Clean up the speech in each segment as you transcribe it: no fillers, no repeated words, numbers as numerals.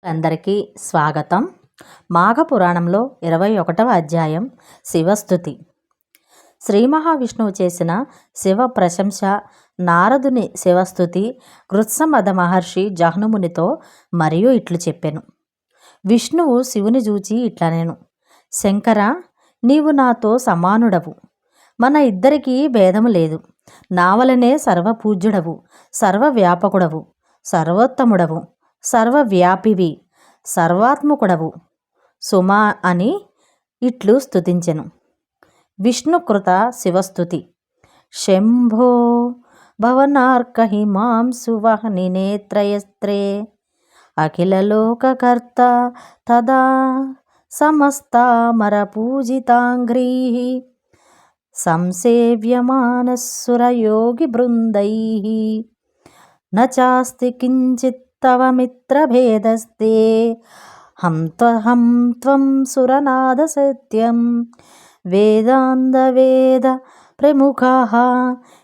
అందరికీ స్వాగతం. మాఘ పురాణంలో 21వ అధ్యాయం శివస్తుతి. శ్రీ మహావిష్ణువు చేసిన శివ ప్రశంస, నారదుని శివస్తుతి కృత్సమద మహర్షి జహ్నుమునితో మరియు ఇట్లు చెప్పెను. విష్ణువు శివుని చూచి ఇట్లనెను, శంకర, నీవు నాతో సమానుడవు, మన ఇద్దరికీ భేదము లేదు. నావలనే సర్వపూజ్యుడవు, సర్వవ్యాపకుడవు, సర్వోత్తముడవు, సర్వవ్యాపివి, సర్వాత్మకుడవు సుమా అని ఇట్లు స్తుతించెను. విష్ణుకృత శివస్తుతి. శంభో భవనార్కహిమాంశువహ్ని నేత్రయస్త్రే అఖిలలోకకర్త తదా సమస్తామరపూజితాంఘ్రీః సంసేవ్యమానస్సురయోగిబృందైః న చాస్తి కించిత్ తవ మిత్రభేదస్తే హం త్వం సురనాద సత్యం వేదాంతవేద ప్రముఖాః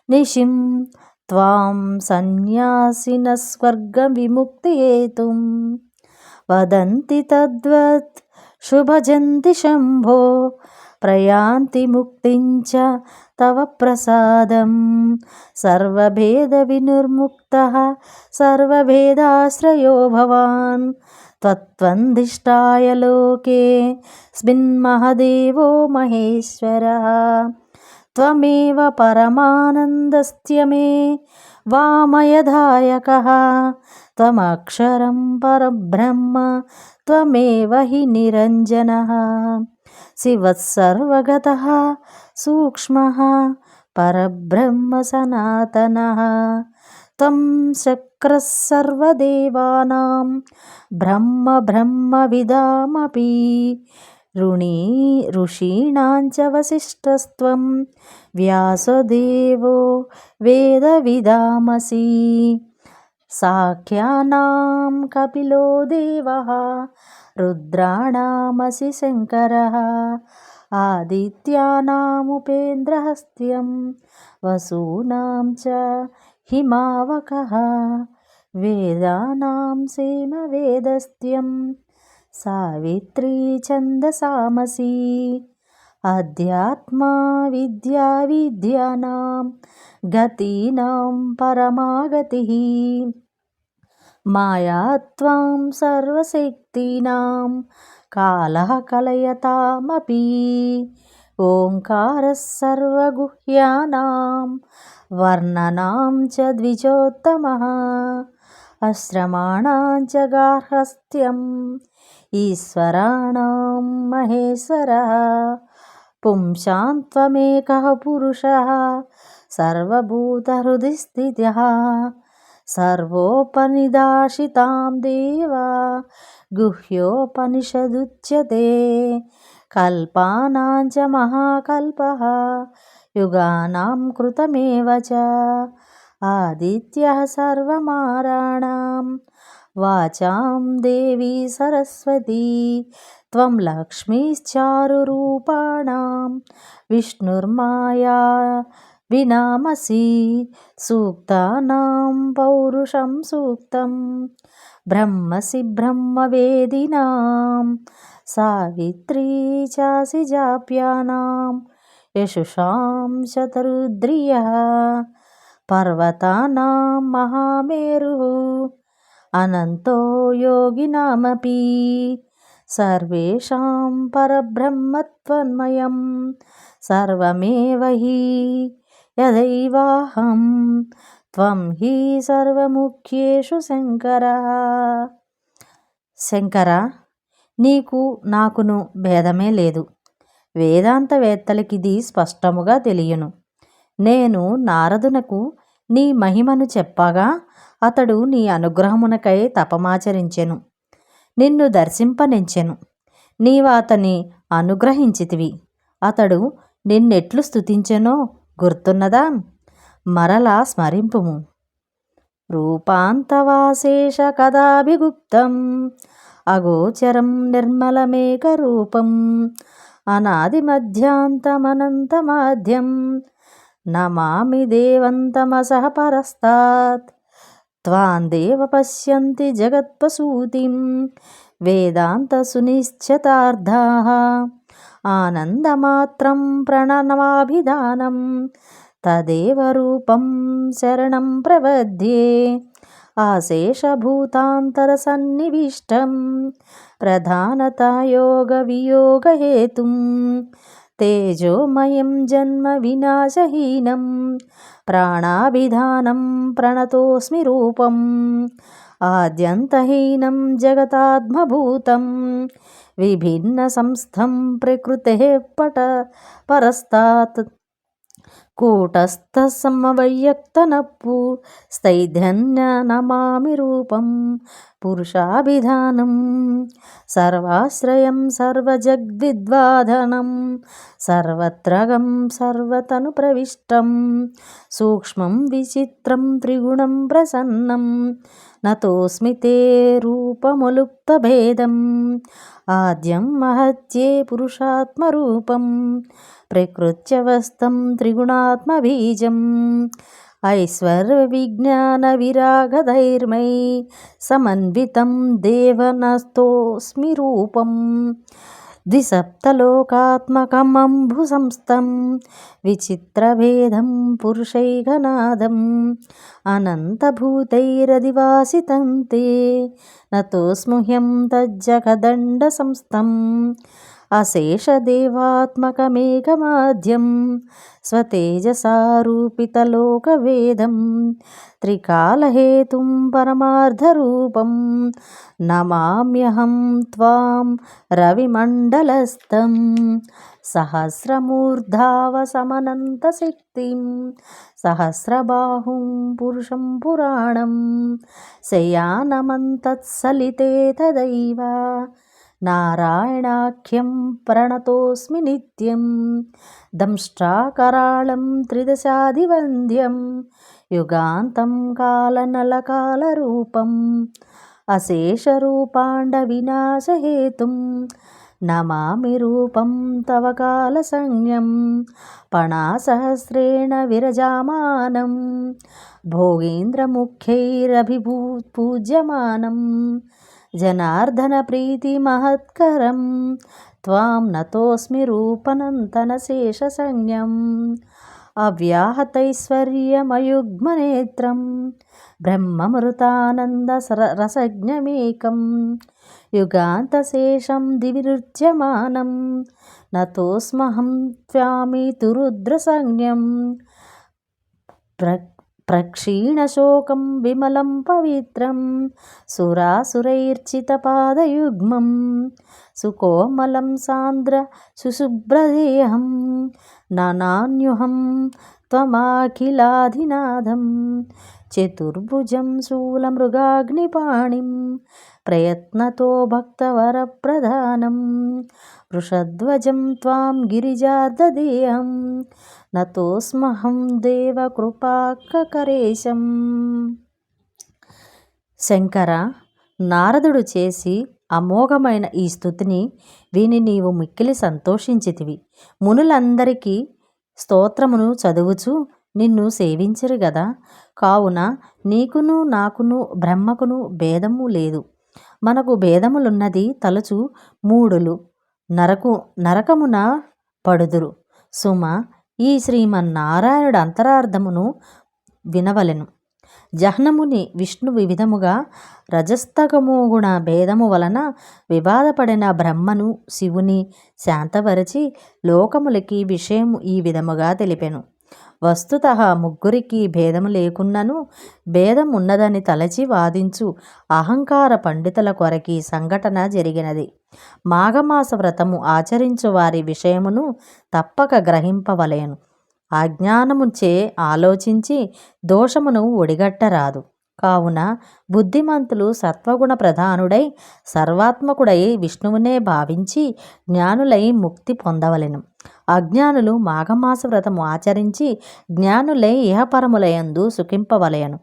నిశిం త్వాం సన్యాసిన స్వర్గ విముక్తి హేతుం వదంతి తద్వత్ శుభజంతి శంభో ప్రయాంతి ముక్తించ తవ ప్రసాదం సర్వభేద వినిర్ముక్తః సర్వభేదాశ్రయో భవాన్ త్వత్వందిష్టాయ లోకే స్మిన్మహదేవో మహేశ్వరః త్వమేవ పరమానందస్త్యమే వామయదాయకః త్వమక్షరం పరబ్రహ్మ త్వమేవ హి నిరంజనః శివస్సర్వగతః సూక్ష్మః పరబ్రహ్మ సనాతనః త్వం చక్రః సర్వదేవానాం బ్రహ్మ బ్రహ్మవిదామపి ఋషీణాం చ వసిష్ఠస్త్వం వ్యాసదేవో వేదవిదామసి సాఖ్యానాం కపిలో దేవః రుద్రాణామసి శంకరః ఆదిత్యానాముపేంద్రహస్త్యం వసూనాం చ హిమావకః వేదానాం సేమవేదస్త్యం సావిత్రీ ఛందసామసి అధ్యాత్మా విద్యా విద్యానాం గతీనాం పరమాగతిః మాయా త్వాం సర్వశక్తీనాం కాలః కలయతామపి ఓంకారః సర్వగుహ్యానాం వర్ణనాం చ ద్విజోత్తమః అశ్రమాణాం చ గార్హస్థ్యం ఈశ్వరాణాం మహేశ్వరః పుంసాం త్వమేకః పురుషः సర్వభూతహృది స్థితః సర్వోపనిదాశితాం దేవా గుహ్యోపనిషదుచ్యతే కల్పానాం చ మహాకల్పః యుగానాం కృతమేవ చ ఆదిత్యః సర్వమారాణాం వాచాం దేవీ సరస్వతీ త్వం లక్ష్మీశ్చారురూపాణాం విష్ణుర్మాయా వినామసి సూక్తానాం పౌరుషం సూక్తం బ్రహ్మసి బ్రహ్మవేదినాం సావిత్రీ చాసి జాప్యానాం యశుషాం శతరుద్రియః పర్వతానాం మహామేరుః అనంతో యోగినామపి సర్వేషాం పరబ్రహ్మత్వన్మయం సర్వమేవ హి యదైవాహం త్వం హి సర్వముఖ్యేషు శంకరః. శంకర, నీకు నాకును భేదమే లేదు. వేదాంతవేత్తలకిది స్పష్టముగా తెలియను. నేను నారదునకు నీ మహిమను చెప్పగా అతడు నీ అనుగ్రహమునకై తపమాచరించెను, నిన్ను దర్శింపనెంచెను. నీవాతని అనుగ్రహించితివి. అతడు నిన్నెట్లు స్తుతించెనో గుర్తున్నదా? మరలా స్మరింపుము. రూపాంతవాశేష కదాభిగుప్తం అగోచరం నిర్మలమేకరూపం అనాదిమధ్యాంతమనంతమాద్యం నమామి దేవంతమసః పరస్తాత్ త్వాందేవ పశ్యంతి జగత్ప్రసూతిం వేదాంతసునిశ్చితార్థాః ఆనందమాత్రం ప్రణనమాభిధానం తదేవ రూపం శరణం ప్రవద్యే ఆశేషభూతాంతరసన్నివిష్టం ప్రధానతా యోగవియోగహేతుం తేజోమయం జన్మ వినాశహీనం ప్రాణాభిధానం ప్రణతోస్మి రూపం ఆద్యంతహీనం జగతాత్మభూతం విభిన్న సంస్థం ప్రకృతే పరస్తాత్ కూటస్థ సమవయ్యక్తనప్పు స్థైర్ధన్య నమామి రూపం పురుషాభిధానం సర్వాశ్రయం సర్వజగ్విద్వాధనం సర్వత్రగం సర్వతను ప్రవిష్టం సూక్ష్మం విచిత్రం త్రిగుణం ప్రసన్నం నతోస్మి తే రూపములుప్తభేదం ఆద్యం మహత్యే పురుషాత్మరూపం ప్రకృత్యవస్థం త్రిగుణాత్మబీజం ఐశ్వర్యవిజ్ఞానవిరాగధైర్మై సమన్వితం దేవనస్తోస్మి రూపం ద్విసప్తలోకాత్మకమంబుసంస్థం విచిత్రభేదం పురుషైకనాదం అనంతభూతైరధివాసితం తే నతోస్మ్యహం తజ్జగదండసంస్థం అశేషదేవాత్మకమేకమాద్యం స్వతేజసారూపితలోకవేదం త్రికాలహేతుం పరమార్థరూపం నమామ్యహం త్వాం రవిమండలస్థం సహస్రమూర్ధావసమనంతశక్తిం సహస్రబాహుం పురుషం పురాణం శయానమంతత్సలితే తదైవ నారాయణాఖ్యం ప్రణతోస్మి నిత్యం దంష్ట్రాకరాళం త్రిదశాదివంద్యం యుగాంతం కాలనలకాలరూపం అశేషరూపాండవినాశహేతుం నమామి రూపం తవ కాలసంజ్ఞం పణాసహస్రేణ విరజామానం భోగేంద్రముఖ్యైరభిపూజ్యమానం జనార్దన ప్రీతిమహత్కరం త్వాం నతోస్మి రూపనంతనశేషసంజ్ఞం అవ్యాహతైశ్వర్యమయుగ్మనేత్రం బ్రహ్మమృతానందరసజ్ఞమేకం యుగాంతశేషం దివిరుచ్యమానం నతోస్మహం త్వామితురుద్రసంజ్ఞం ప్రక్షీణశోకం విమలం పవిత్రం సురాసురైర్చితపాదయుగ్మం సుకోమలం సాంద్ర సుశుభ్రదేహం ననాన్యుహం త్వమఖిలాధినాథం చతుర్భుజం శూలమృగాగ్నిపాణిం ప్రయత్నతో భక్తవరప్రధానం వృషధ్వజం త్వాం గిరిజార్దదేహం నతోస్మహం దేవకృపాకరేశం. శంకర, నారదుడు చేసి అమోఘమైన ఈ స్తుతిని విని నీవు మిక్కిలి సంతోషించితివి. మునులందరికీ స్తోత్రమును చదువుచు నిన్ను సేవించరు గదా. కావున నీకును నాకును బ్రహ్మకును భేదము లేదు. మనకు భేదములున్నది తలచు మూడులు నరకమున పడుదురు. సుమ, ఈ శ్రీమన్నారాయణుడు అంతరార్థమును వినవలెను. జహ్నముని విష్ణు వివిధముగా రజస్తమోగుణ భేదము వలన వివాదపడిన బ్రహ్మను శివుని శాంతపరచి లోకములకి విషయము ఈ విధముగా తెలిపెను. వస్తుతః ముగ్గురికి భేదము లేకున్నను భేదం ఉన్నదని తలచి వాదించు అహంకార పండితుల కొరకి సంఘటన జరిగినది. మాఘమాస వ్రతము ఆచరించు వారి విషయమును తప్పక గ్రహింపవలెను. అజ్ఞానముచే ఆలోచించి దోషమును ఒడిగట్టరాదు. కావున బుద్ధిమంతులు సత్వగుణ ప్రధానుడై సర్వాత్మకుడై విష్ణువునే భావించి జ్ఞానులై ముక్తి పొందవలెను. అజ్ఞానులు మాఘమాస వ్రతము ఆచరించి జ్ఞానులై ఇహపరములయందు సుఖింపవలెను.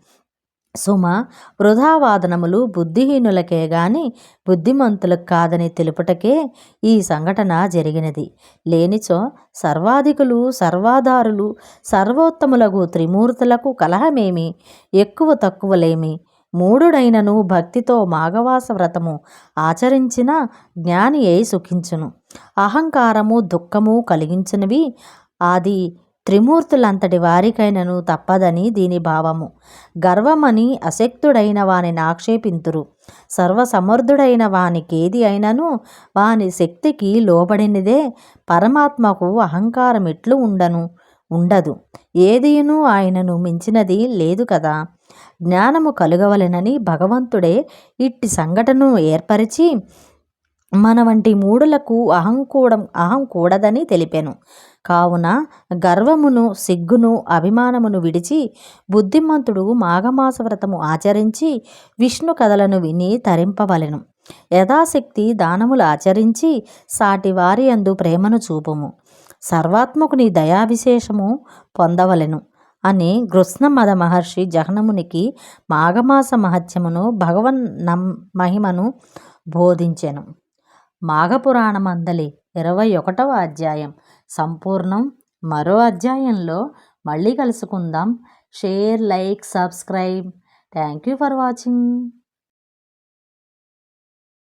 సుమ, వృధావాదనములు బుద్ధిహీనులకే గాని బుద్ధిమంతులకు కాదని తెలుపుటకే ఈ సంఘటన జరిగినది. లేనిచో సర్వాధికులు సర్వాధారులు సర్వోత్తములకు త్రిమూర్తులకు కలహమేమి, ఎక్కువ తక్కువలేమి. మూఢుడైనను భక్తితో మాఘమాస వ్రతము ఆచరించిన జ్ఞాని అయి సుఖించును. అహంకారము దుఃఖము కలిగించినవి ఆది త్రిమూర్తులంతటి వారికైనను తప్పదని దీని భావము. గర్వమని అశక్తుడైన వానిని ఆక్షేపింతురు. సర్వసమర్థుడైన వానికేది అయినను వాని శక్తికి లోబడినదే. పరమాత్మకు అహంకారం ఎట్లు ఉండదు. ఏదియును ఆయనను మించినది లేదు కదా. జ్ఞానము కలుగవలెనని భగవంతుడే ఇట్టి సంఘటనను ఏర్పరిచి మన వంటి మూఢులకు అహం కూడదని తెలిపెను. కావున గర్వమును సిగ్గును అభిమానమును విడిచి బుద్ధిమంతుడు మాఘమాస వ్రతము ఆచరించి విష్ణు కథలను విని తరింపవలెను. యథాశక్తి దానములు ఆచరించి సాటి వారి యందు ప్రేమను చూపుము. సర్వాత్మకుని దయావిశేషము పొందవలెను అని కృష్ణమద మహర్షి జహనమునికి మాఘమాస మహత్యమును మహిమను బోధించెను. మాఘపురాణమందలి 21వ అధ్యాయం సంపూర్ణం. మరో అధ్యాయంలో మళ్ళీ కలుసుకుందాం. Share, like, subscribe. Thank you for watching.